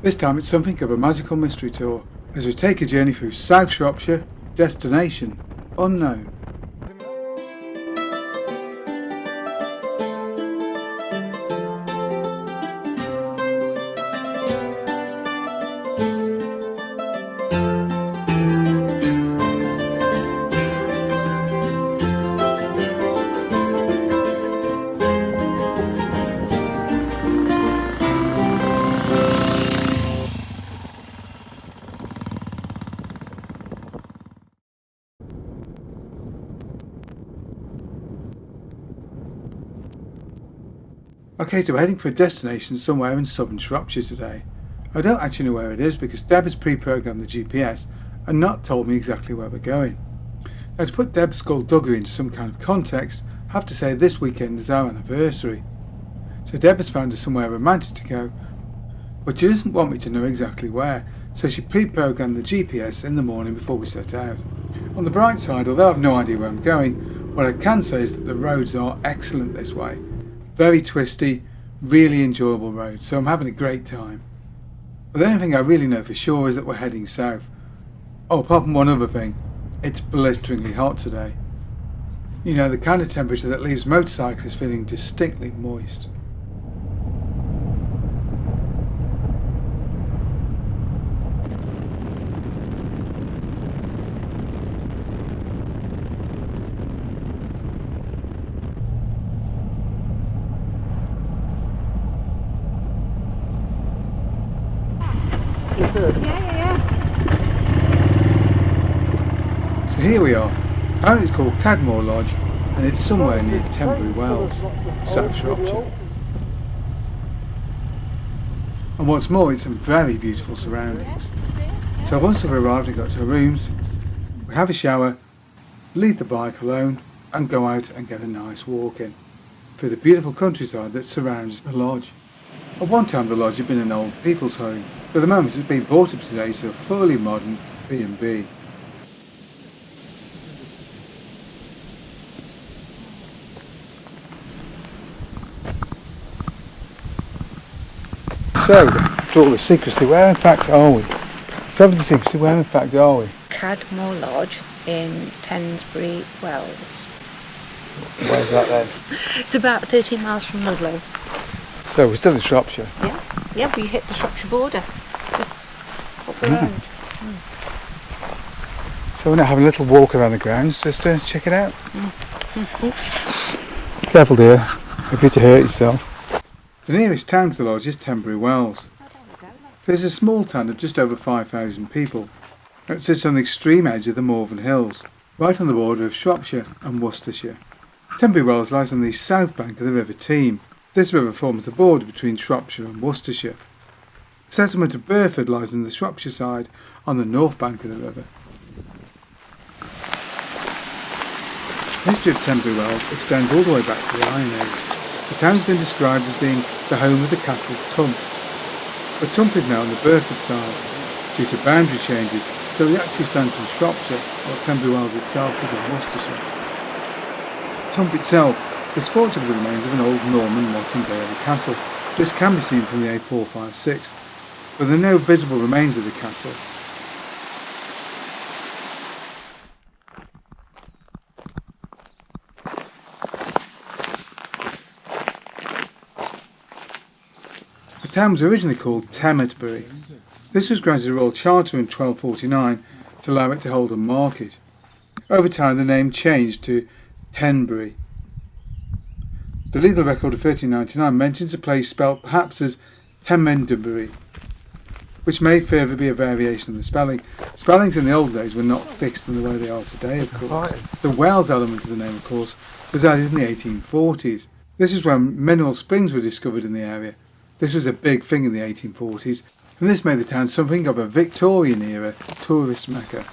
This time it's something of a magical mystery tour, as we take a journey through South Shropshire, destination unknown. Okay, so we're heading for a destination somewhere in southern Shropshire today. I don't actually know where it is because Deb has pre-programmed the GPS and not told me exactly where we're going. Now, to put Deb's skullduggery into some kind of context, I have to say this weekend is our anniversary. So Deb has found us somewhere romantic to go, but she doesn't want me to know exactly where, so she pre-programmed the GPS in the morning before we set out. On the bright side, although I've no idea where I'm going, what I can say is that the roads are excellent this way. Very twisty, really enjoyable road, so I'm having a great time. But the only thing I really know for sure is that we're heading south. Oh, apart from one other thing, it's blisteringly hot today. You know, the kind of temperature that leaves motorcyclists feeling distinctly moist. Yeah. So here we are. Apparently it's called Cadmore Lodge and it's somewhere near Tenbury Wells, South Shropshire. And what's more, it's some very beautiful surroundings. So once we've arrived and got to our rooms, we have a shower, leave the bike alone and go out and get a nice walk in through the beautiful countryside that surrounds the lodge. At one time the lodge had been an old people's home, but at the moment it's been brought up today to a fully modern B&B. So, to all the secrecy, where in fact are we? So the secrecy, where in fact are we? Cadmore Lodge in Tensbury Wells. Where's that then? It's about 13 miles from Ludlow. So we're still in Shropshire. Yeah, we hit the Shropshire border. Just up around. So we're now having a little walk around the grounds just to check it out. Careful dear, if you're to hurt yourself. The nearest town to the lodge is Tenbury Wells. There's a small town of just over 5,000 people. It sits on the extreme edge of the Morven Hills, right on the border of Shropshire and Worcestershire. Tenbury Wells lies on the south bank of the River Teme. This river forms the border between Shropshire and Worcestershire. The settlement of Burford lies on the Shropshire side on the north bank of the river. The history of Tenbury Wells extends all the way back to the Iron Age. The town has been described as being the home of the castle of Tump, but Tump is now on the Burford side due to boundary changes, so it actually stands in Shropshire, while Tenbury Wells itself is in Worcestershire. Tump itself is formed of the remains of an old Norman motte and bailey castle. This can be seen from the A456, but there are no visible remains of the castle. The town was originally called Temetbury. This was granted a royal charter in 1249 to allow it to hold a market. Over time the name changed to Tenbury. The legal record of 1399 mentions a place spelt perhaps as Temenderbury, which may further be a variation of the spelling. Spellings in the old days were not fixed in the way they are today, of course. The Wells element of the name, of course, was added in the 1840s. This is when mineral springs were discovered in the area. This was a big thing in the 1840s, and this made the town something of a Victorian-era tourist mecca.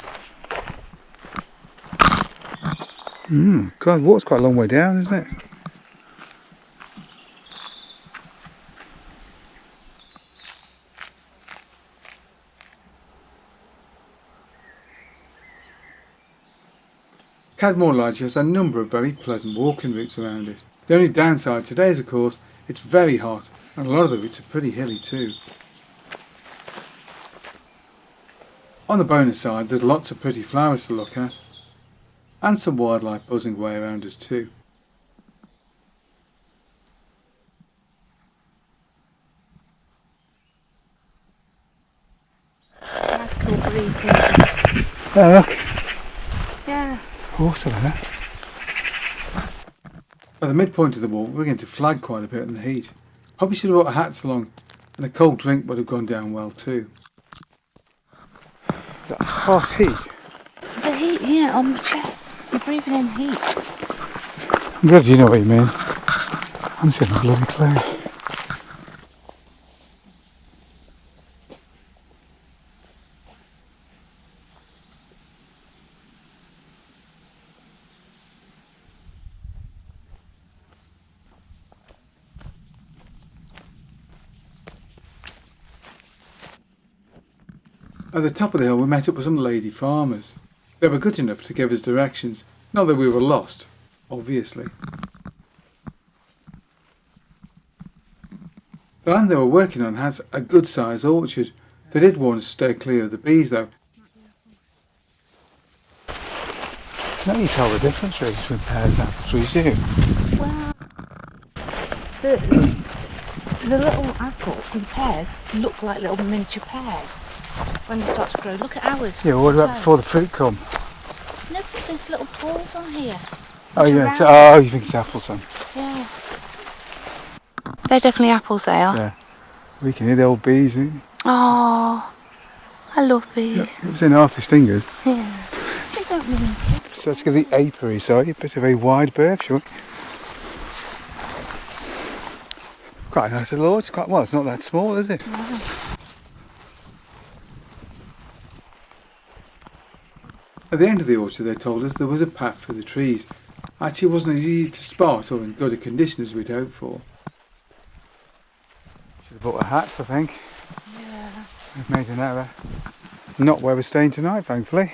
God, the water's quite a long way down, isn't it? Cadmore Lodge has a number of very pleasant walking routes around it. The only downside today is, of course, it's very hot, and a lot of the routes are pretty hilly too. On the bonus side, there's lots of pretty flowers to look at, and some wildlife buzzing away around us too. Nice cool breeze here. Oh look, Yeah. water there. At the midpoint of the walk, we're beginning to flag quite a bit in the heat. Probably should have brought our hats along, and a cold drink would have gone down well too. Is that hot heat? The heat, yeah, on the chest. You're breathing in heat. I'm glad you know what you mean. I'm seeing a bloody clue. At the top of the hill we met up with some lady farmers. They were good enough to give us directions, not that we were lost, obviously. The land they were working on has a good sized orchard. They did warn us to stay clear of the bees though. Now you tell the difference really between pears and apple trees, do you? Well, the little apples and pears look like little miniature pears when they start to grow. Look at ours. Yeah, well, what about before the fruit come? No, but there's little balls on here. Oh yeah, oh you think it's apples then? Yeah. They're definitely apples, they are. Yeah. We can hear the old bees, isn't it? Oh, I love bees. It was in half his fingers. Yeah. They don't really. So let's give the apiary side a bit of a wide berth, shall we? Quite a nice little orchard. Quite well, it's not that small, is it? No. At the end of the orchard they told us there was a path through the trees. Actually it wasn't as easy to spot or in good a condition as we'd hoped for. Should have bought our hats, I think. Yeah. We've made an error. Not where we're staying tonight, thankfully.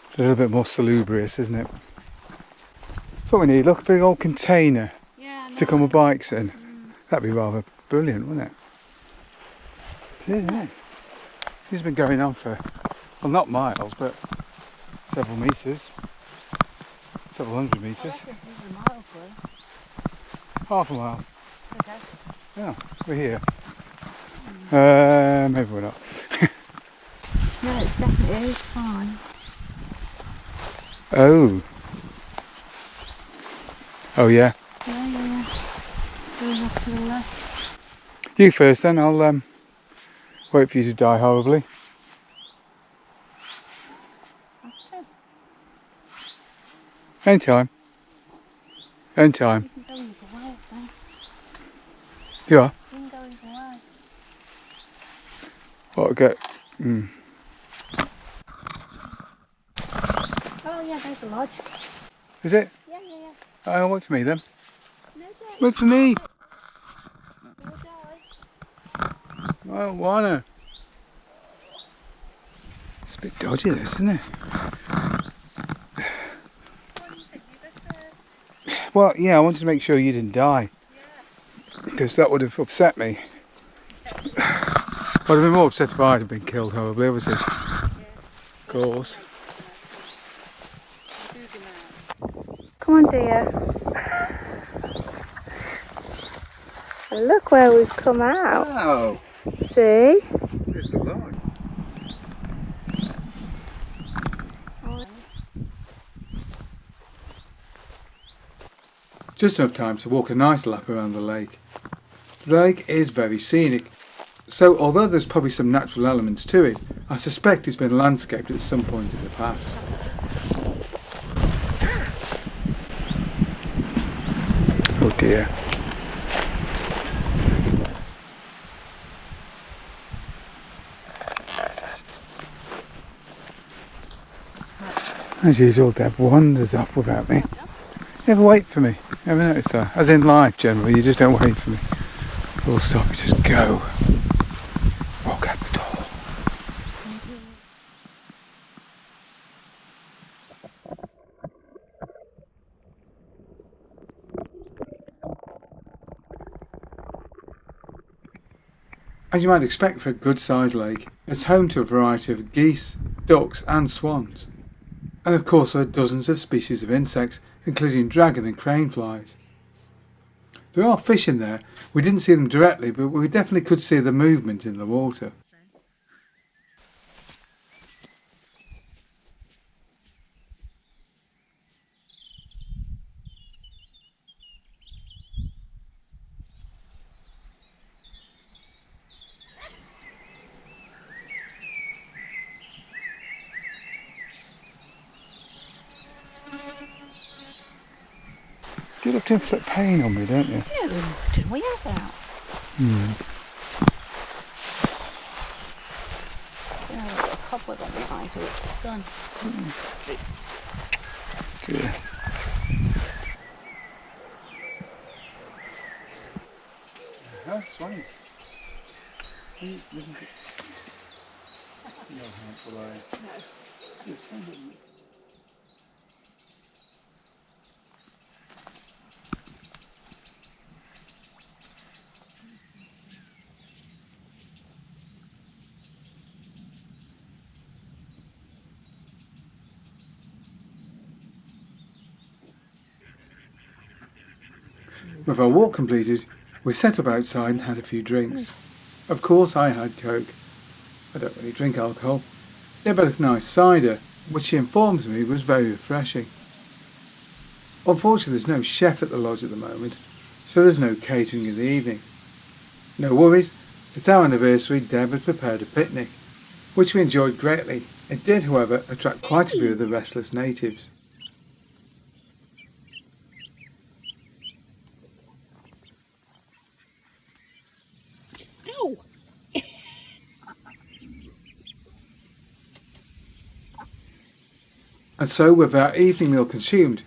It's a little bit more salubrious, isn't it? That's what we need. Look, a big old container. Yeah. Stick on the bikes in. That'd be rather brilliant, wouldn't it? It is, isn't it? It's been going on for, well, not miles, but several metres. Several hundred metres. Half a mile. Okay. Yeah, we're here. Maybe we're not. No, it's definitely a sign. Oh. Oh yeah. Yeah. Going off to the left. You first then, I'll wait for you to die horribly. Anytime. Anytime. You can go either way, then. You are? You can go either way. What, go? Oh yeah, there's the lodge. Is it? Yeah. Oh, wait for me then. No, don't. Wait for me. You'll die. I don't wanna. It's a bit dodgy this, isn't it? Well, yeah, I wanted to make sure you didn't die. Because that would have upset me. I'd have been more upset if I had been killed, probably, obviously. Of course. Come on, dear. And look where we've come out. Oh, See? there's the lodge. Just enough time to walk a nice lap around the lake. The lake is very scenic, so although there's probably some natural elements to it, I suspect it's been landscaped at some point in the past. Oh dear. As usual, Deb wanders off without me. Never wait for me. Ever noticed that? As in life, generally, you just don't wait for me. Full stop, you just go. Walk out the door. as you might expect for a good sized lake. It's home to a variety of geese, ducks and swans. And of course there are dozens of species of insects, including dragon and crane flies. There are fish in there. We didn't see them directly, but we definitely could see the movement in the water. You look to inflict pain on me, don't you? Yeah, we have out. Yeah, I've got a cobweb on my eyes or it's the sun. Dear. Oh, swans. No helpful, are you? No. With our walk completed, we set up outside and had a few drinks. Of course I had Coke. I don't really drink alcohol. Deb had a nice cider, which she informs me was very refreshing. Unfortunately there's no chef at the lodge at the moment, so there's no catering in the evening. No worries, it's our anniversary. Deb had prepared a picnic, which we enjoyed greatly. It did, however, attract quite a few of the restless natives. Ow! And so, with our evening meal consumed,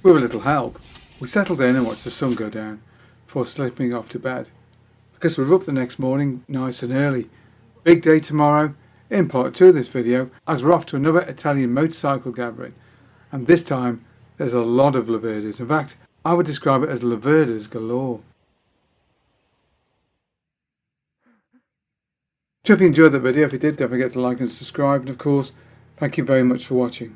with a little help, we settled in and watched the sun go down before slipping off to bed. Because we're up the next morning nice and early. Big day tomorrow, in part 2 of this video, as we're off to another Italian motorcycle gathering. And this time, there's a lot of Laverdas. In fact, I would describe it as Laverdas galore. Hope you enjoyed the video. If you did, don't forget to like and subscribe. And of course, thank you very much for watching.